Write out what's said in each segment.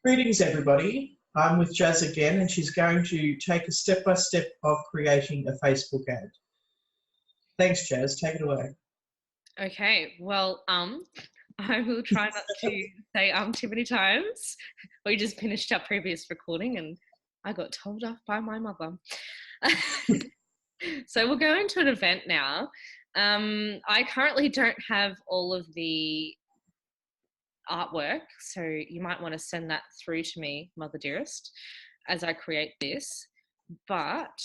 Greetings, everybody. I'm with Jazz again, and she's going to take a step-by-step of creating a Facebook ad. Thanks, Jazz. Take it away. Okay, well, I will try not to say too many times. We just finished our previous recording and I got told off by my mother. So we'll go into an event now. I currently don't have all of the artwork, so you might want to send that through to me, Mother Dearest, as I create this. But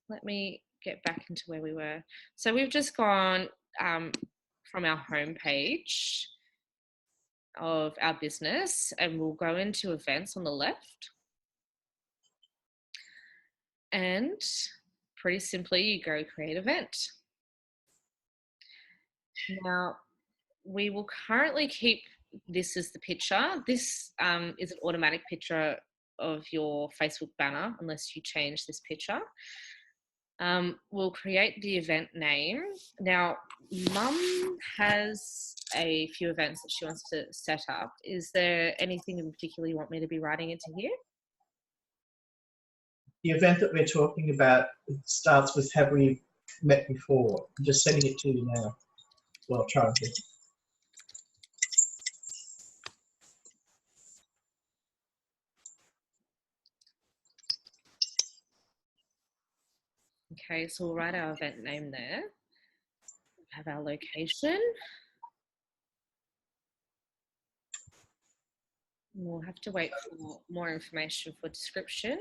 let me get back into where we were. So we've just gone from our homepage of our business, and we'll go into events on the left. And pretty simply, you go create event. Now, we will currently keep this as the picture. This is an automatic picture of your Facebook banner, unless you change this picture. We'll create the event name. Now, Mum has a few events that she wants to set up. Is there anything in particular you want me to be writing into here? The event that we're talking about starts with "Have we met before?" I'm just sending it to you now. Well, trying to. Okay, so we'll write our event name there. Have our location. We'll have to wait for more information for description.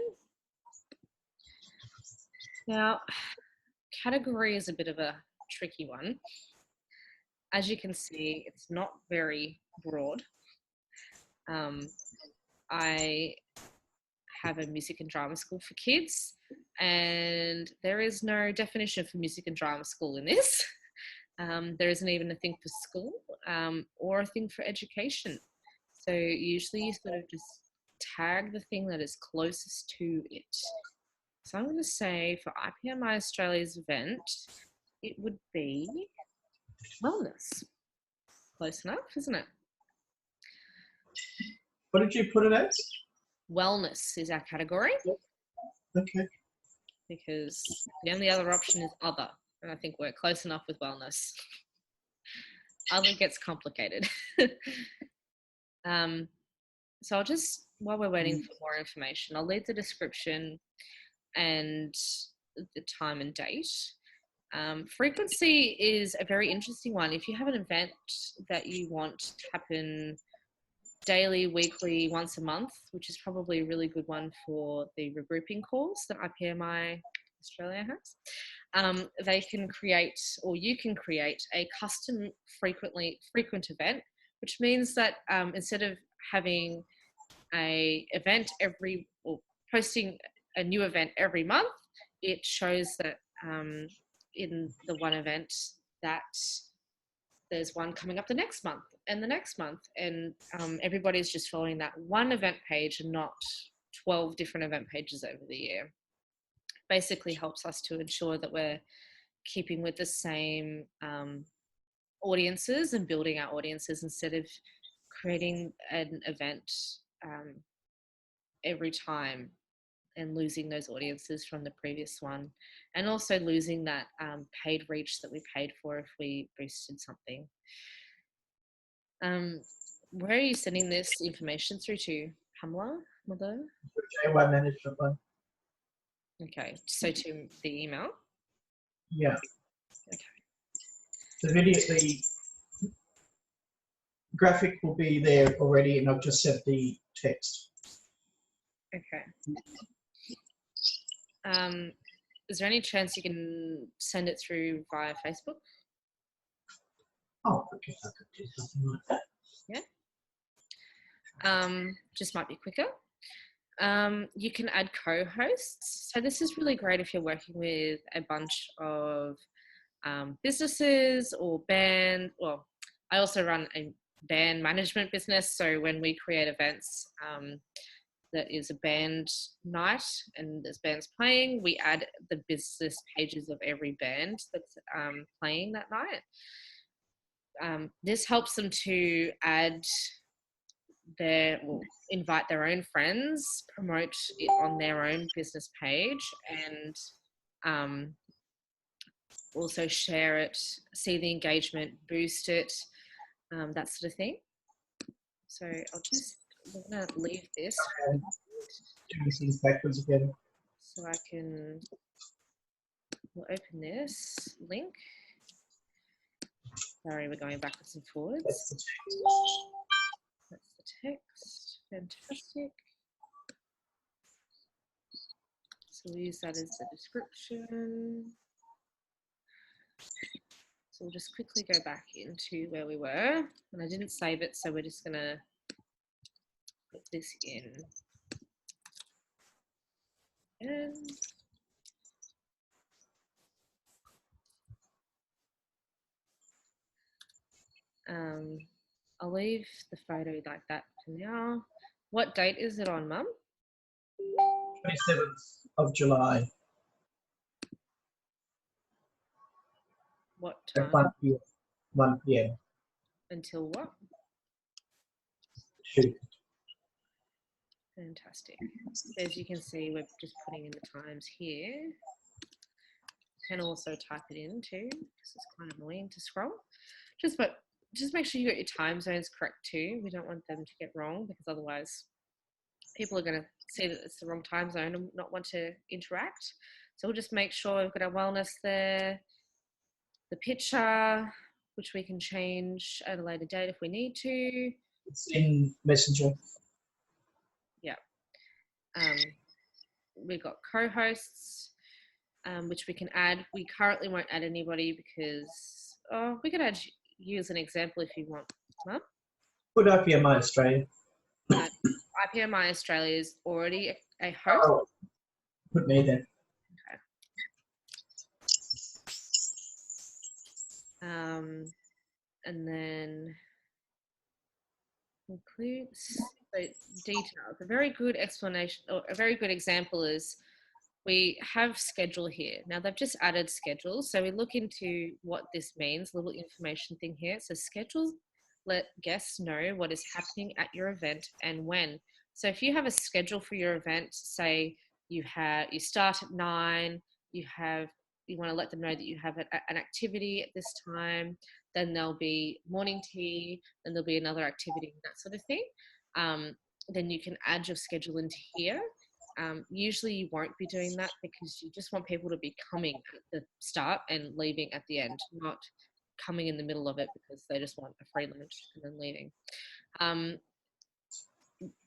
Now, category is a bit of a tricky one. As you can see, it's not very broad. I have a music and drama school for kids, and there is no definition for music and drama school in this. There isn't even a thing for school or a thing for education. So usually you sort of just tag the thing that is closest to it. So I'm going to say for IPMI Australia's event, it would be wellness. Close enough, isn't it? What did you put it as? Wellness is our category. Okay. Because the only other option is other. And I think we're close enough with wellness. Other gets complicated. So I'll just, while we're waiting for more information, I'll leave the description and the time and date. Frequency is a very interesting one. If you have an event that you want to happen daily, weekly, once a month, which is probably a really good one for the regrouping calls that IPMI Australia has, they can create, or you can create, a custom frequent event, which means that instead of having a event or posting a new event every month, it shows that in the one event that there's one coming up the next month and the next month, and everybody's just following that one event page and not 12 different event pages over the year. Basically helps us to ensure that we're keeping with the same audiences and building our audiences instead of creating an event every time and losing those audiences from the previous one, and also losing that paid reach that we paid for if we boosted something. Where are you sending this information through to? Pamela, Mother? JY management one. Okay, so to the email? Yeah. Okay. The graphic will be there already, and I've just sent the text. Okay. Is there any chance you can send it through via Facebook? Oh, okay, I could do something like that. Yeah. Just might be quicker. You can add co-hosts. So this is really great if you're working with a bunch of businesses or band. Well, I also run a band management business. So when we create events that is a band night and there's bands playing, we add the business pages of every band that's playing that night. This helps them to add will invite their own friends, promote it on their own business page, and also share it, see the engagement, boost it, that sort of thing. So we're going to leave this. Doing things backwards again. So we'll open this link. Sorry, we're going backwards and forwards. That's the text. That's the text. Fantastic. So we'll use that as the description. So we'll just quickly go back into where we were. And I didn't save it, so we're just going to put this in. And I'll leave the photo like that for now. What date is it on, Mum? 27th of July. What time? At 1 p.m. 1 p.m. Until what? 2. Fantastic. As you can see, we're just putting in the times here. You can also type it in too, because it's kind of annoying to scroll. Just make sure you got your time zones correct too. We don't want them to get wrong, because otherwise people are going to see that it's the wrong time zone and not want to interact. So we'll just make sure we've got our wellness there, the picture, which we can change at a later date if we need to. It's in Messenger. Yeah. We've got co-hosts, which we can add. We currently won't add anybody because we could add you as an example if you want. Huh? Put IPMI Australia. IPMI Australia is already a host. Oh, put me there. Okay. And then include details. A very good explanation, or a very good example is we have schedule here. Now they've just added schedule. So we look into what this means, little information thing here. So schedule, let guests know what is happening at your event and when. So if you have a schedule for your event, say you start at 9, you want to let them know that you have an activity at this time, then there'll be morning tea, then there'll be another activity, that sort of thing. Then you can add your schedule into here. Usually you won't be doing that because you just want people to be coming at the start and leaving at the end, not coming in the middle of it because they just want a free lunch and then leaving.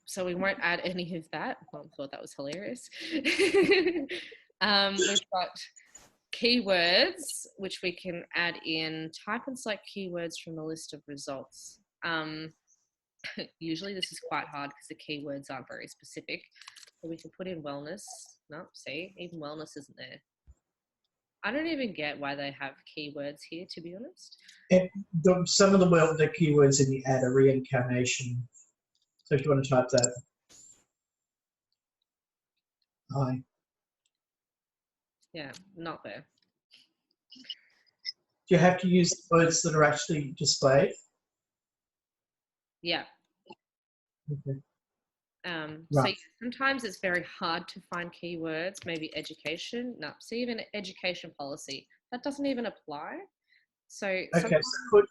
So we won't add any of that. Mom thought that was hilarious. We've got keywords, which we can add in. Type and select keywords from the list of results. Usually this is quite hard because the keywords aren't very specific. So we can put in wellness. No, see, even wellness isn't there. I don't even get why they have keywords here, to be honest. Some of the keywords in the ad are reincarnation. So if you want to type that. Hi. Yeah, not there. Do you have to use words that are actually displayed? Yeah. Okay. Right. So sometimes it's very hard to find keywords, maybe education. No, see, even education policy, that doesn't even apply. So okay, so put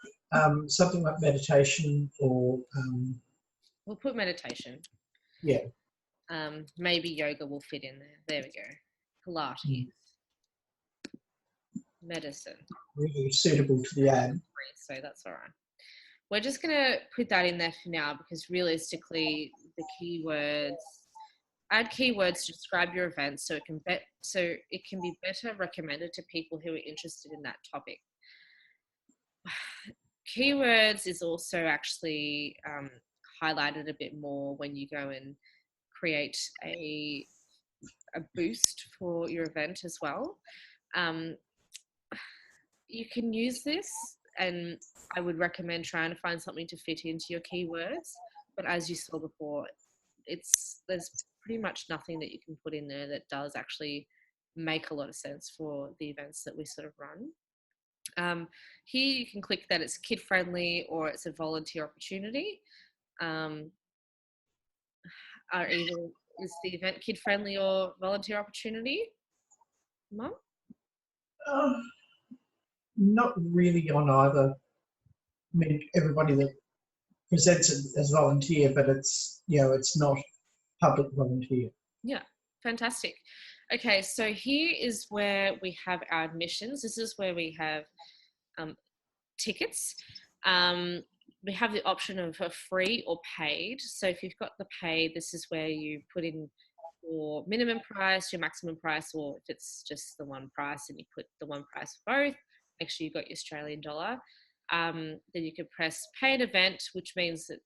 something like meditation or we'll put meditation. Yeah. Maybe yoga will fit in there. There we go. Pilates. Medicine. Really suitable to the ad. So that's all right. We're just going to put that in there for now because realistically, the keywords, add keywords to describe your event so it can be better recommended to people who are interested in that topic. Keywords is also actually highlighted a bit more when you go and create a boost for your event as well. You can use this, and I would recommend trying to find something to fit into your keywords. But as you saw before, there's pretty much nothing that you can put in there that does actually make a lot of sense for the events that we sort of run. Here you can click that it's kid friendly or it's a volunteer opportunity. are either, is the event kid friendly or volunteer opportunity, Mum? Um, Not really on either. I mean, everybody that presents it as volunteer, but it's, it's not public volunteer. Yeah, fantastic. Okay, so here is where we have our admissions. This is where we have tickets. We have the option of a free or paid. So if you've got the paid, this is where you put in your minimum price, your maximum price, or if it's just the one price and you put the one price for both, make sure you've got your Australian dollar. Then you can press paid event, which means that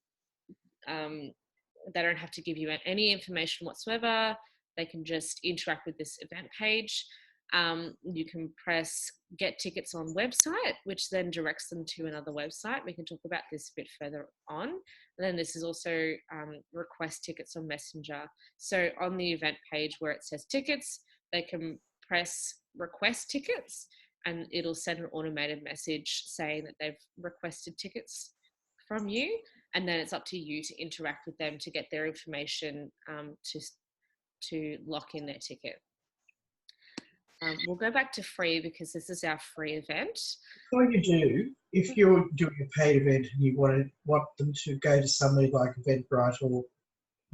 they don't have to give you any information whatsoever. They can just interact with this event page. You can press get tickets on website, which then directs them to another website. We can talk about this a bit further on. And then this is also request tickets on Messenger. So on the event page where it says tickets, they can press request tickets and it'll send an automated message saying that they've requested tickets from you, and then it's up to you to interact with them to get their information to lock in their ticket. We'll go back to free because this is our free event. Before you do, if you're doing a paid event and you want them to go to somewhere like Eventbrite or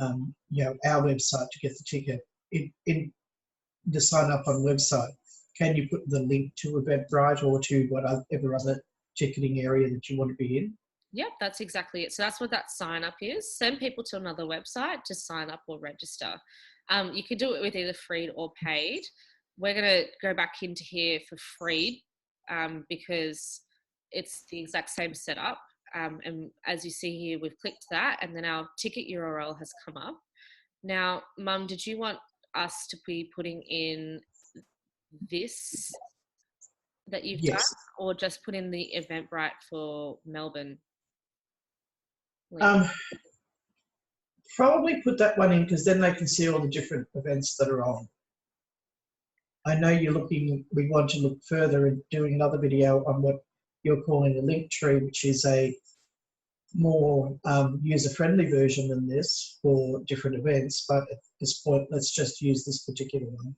our website to get the ticket, in the sign up on website, can you put the link to Eventbrite or to whatever other ticketing area that you want to be in? Yep, that's exactly it. So that's what that sign up is. Send people to another website to sign up or register. You can do it with either free or paid. We're going to go back into here for free because it's the exact same setup. And as you see here, we've clicked that and then our ticket URL has come up. Now, Mum, did you want us to be putting in this that you've done, or just put in the Eventbrite for Melbourne? Probably put that one in because then they can see all the different events that are on. I know we want to look further and doing another video on what you're calling a link tree, which is a more user-friendly version than this for different events. But at this point, let's just use this particular one.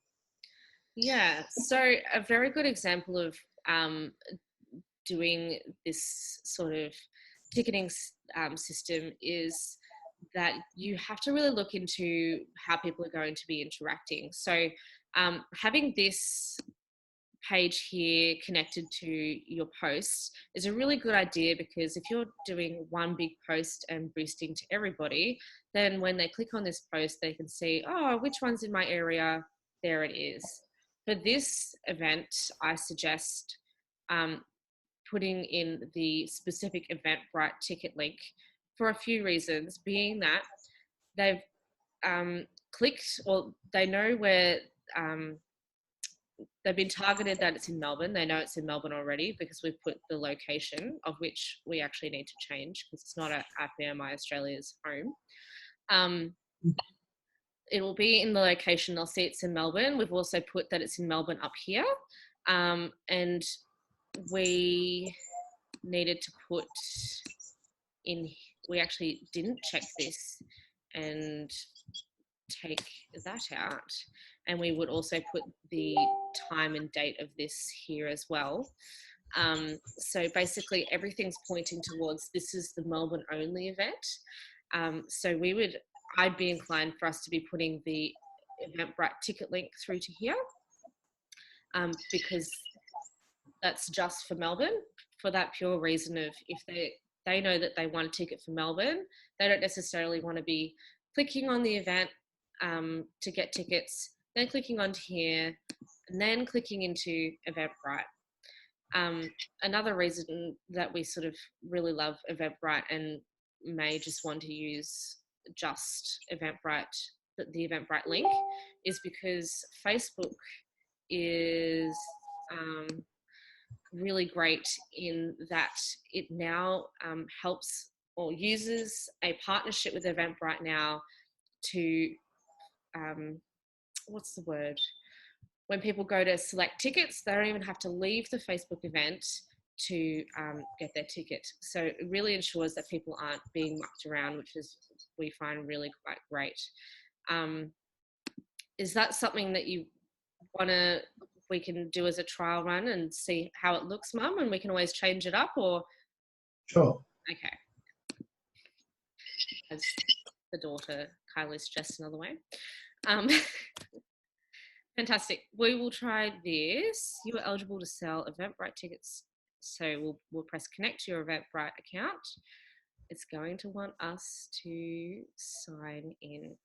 Yeah, so a very good example of doing this sort of ticketing system is that you have to really look into how people are going to be interacting. So having this page here connected to your posts is a really good idea, because if you're doing one big post and boosting to everybody, then when they click on this post, they can see, oh, which one's in my area? There it is. For this event, I suggest putting in the specific Eventbrite ticket link for a few reasons, being that they've clicked, or they know where they've been targeted that it's in Melbourne. They know it's in Melbourne already because we've put the location, of which we actually need to change because it's not at IPMI Australia's home. It will be in the location. They'll see it's in Melbourne. We've also put that it's in Melbourne up here. And we needed to put in, we actually didn't check this and take that out, and we would also put the time and date of this here as well. So basically everything's pointing towards this is the Melbourne only event. So I'd be inclined for us to be putting the Eventbrite ticket link through to here, because that's just for Melbourne, for that pure reason of if they know that they want a ticket for Melbourne, they don't necessarily want to be clicking on the event to get tickets, then clicking onto here, and then clicking into Eventbrite. Another reason that we sort of really love Eventbrite and may just want to use just Eventbrite, the Eventbrite link, is because Facebook is really great in that it now helps or uses a partnership with Eventbrite now to what's the word? When people go to select tickets, they don't even have to leave the Facebook event. to get their ticket. So it really ensures that people aren't being mucked around, which is we find really quite great. Is that something that you we can do as a trial run and see how it looks, Mum, and we can always change it up, or? Sure. Okay. As the daughter kindly suggests another way. Fantastic. We will try this. You are eligible to sell Eventbrite tickets. So we'll press connect to your Eventbrite account. It's going to want us to sign in.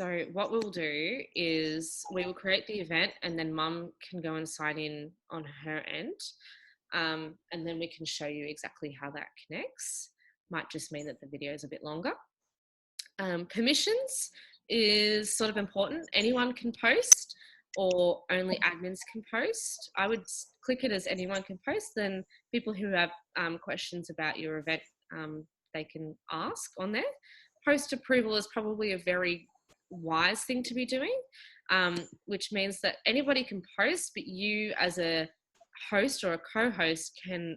So what we'll do is we will create the event, and then Mum can go and sign in on her end. And then we can show you exactly how that connects. Might just mean that the video is a bit longer. Permissions is sort of important. Anyone can post, or only admins can post. I would click it as anyone can post. Then people who have questions about your event, they can ask on there. Post approval is probably a very wise thing to be doing, which means that anybody can post, but you as a host or a co-host can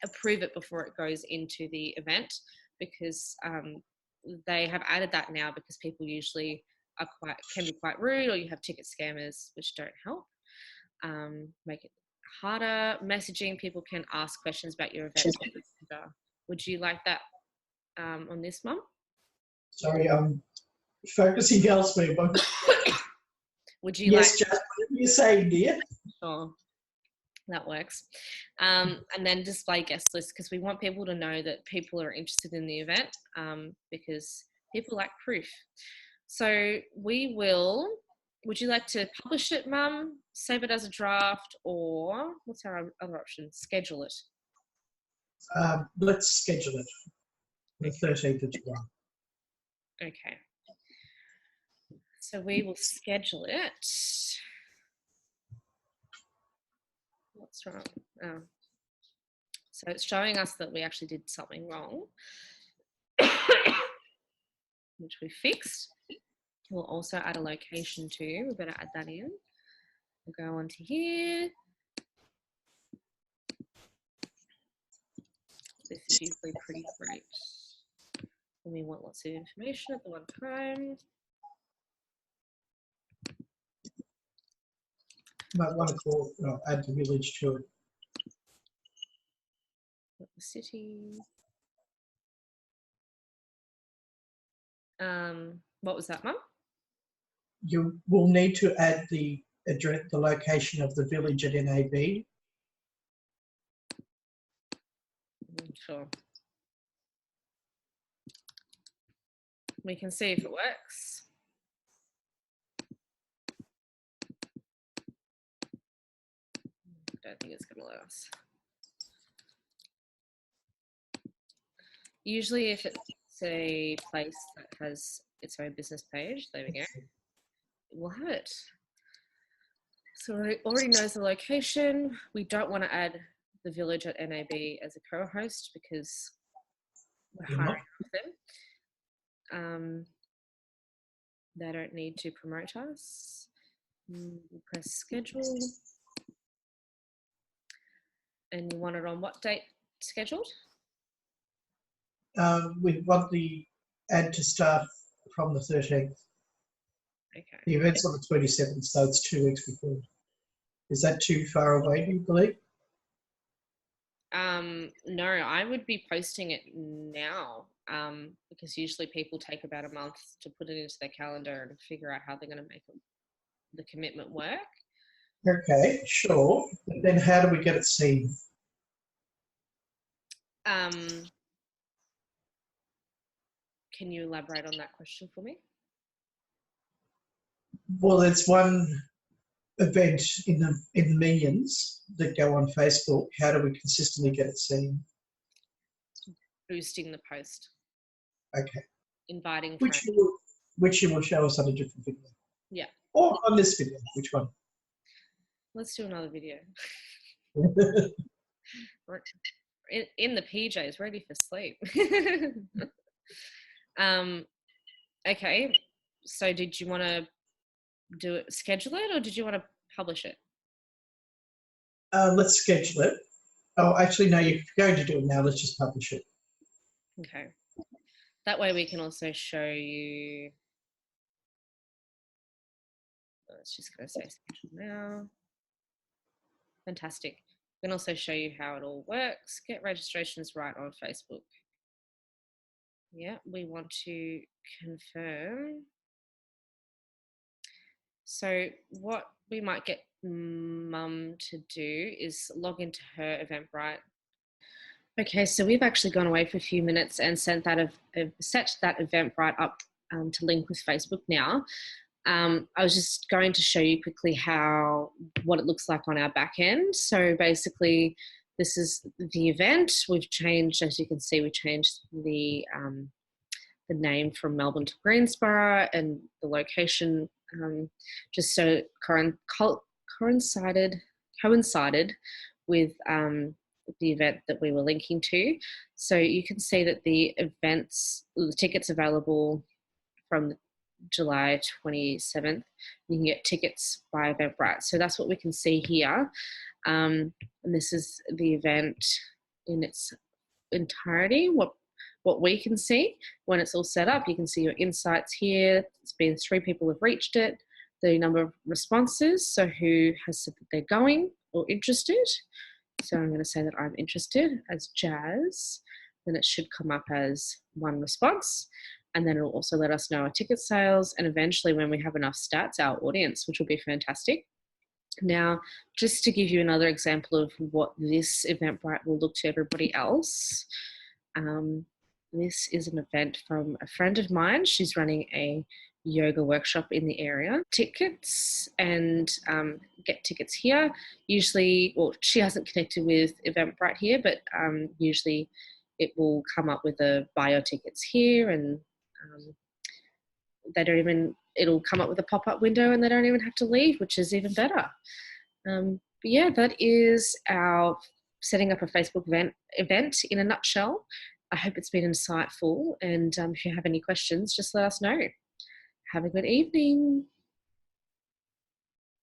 approve it before it goes into the event, because they have added that now, because people usually can be quite rude, or you have ticket scammers which don't help. Make it harder. Messaging, people can ask questions about your event. Would you like that on this, Mum? Sorry, I'm focusing elsewhere. But would you yes, just whatever you say, dear. Sure. That works. And then display guest list, because we want people to know that people are interested in the event, because people like proof. So would you like to publish it, Mum, save it as a draft, or what's our other option? Schedule it. Let's schedule it the 13th of July. Okay. So we will schedule it. What's wrong? Oh. So it's showing us that we actually did something wrong, which we fixed. We'll also add a location too. We better add that in. We'll go on to here. This is usually pretty great. And we want lots of information at the one time. Might want to add the village to it. The city. What was that, Mum? You will need to add the address, the location of the village at NAB. Sure. We can see if it works. I don't think it's going to let us. Usually if it's a place that has its own business page, there we go, we'll have it. So it already knows the location. We don't want to add the village at NAB as a co-host, because we're hiring them. They don't need to promote us. We'll press schedule. And you want it on what date scheduled? We want the ad to start from the 13th. Okay. The event's on the 27th, so it's 2 weeks before. Is that too far away, do you believe? No, I would be posting it now, because usually people take about a month to put it into their calendar and figure out how they're going to make the commitment work. Okay, sure. But then how do we get it seen? Can you elaborate on that question for me? Well, there's one event in the millions that go on Facebook. How do we consistently get it seen? Boosting the post. Okay. Inviting which you will show us on a different video. Yeah. Or on this video. Which one? Let's do another video. in the PJs, ready for sleep. Okay. So did you want to schedule it, or did you want to publish it? Let's schedule it. Oh, actually, no, you're going to do it now. Let's just publish it. Okay. That way we can also show you. It's just going to say schedule now. Fantastic. We can also show you how it all works. Get registrations right on Facebook. Yeah, we want to confirm. So what we might get Mum to do is log into her Eventbrite. Okay, so we've actually gone away for a few minutes and set that Eventbrite up to link with Facebook now. I was just going to show you quickly what it looks like on our back end. So basically, this is the event. We've changed, as you can see, we changed the name from Melbourne to Greensboro and the location just so it coincided with the event that we were linking to. So you can see that the tickets available from July 27th. You can get tickets by Eventbrite. So that's what we can see here. And this is the event in its entirety, what we can see when it's all set up. You can see your insights here. It's been 3 people have reached it, the number of responses, so who has said that they're going or interested. So I'm going to say that I'm interested as Jazz. Then it should come up as 1 response. And then it'll also let us know our ticket sales and eventually, when we have enough stats, our audience, which will be fantastic. Now, just to give you another example of what this Eventbrite will look to everybody else, this is an event from a friend of mine. She's running a yoga workshop in the area. Tickets and get tickets here. Usually, well, she hasn't connected with Eventbrite here, but usually it will come up with a buy your tickets here, and it'll come up with a pop-up window and they don't even have to leave, which is even better. But yeah, that is our setting up a Facebook event in a nutshell. I hope it's been insightful, and if you have any questions, just let us know. Have a good evening.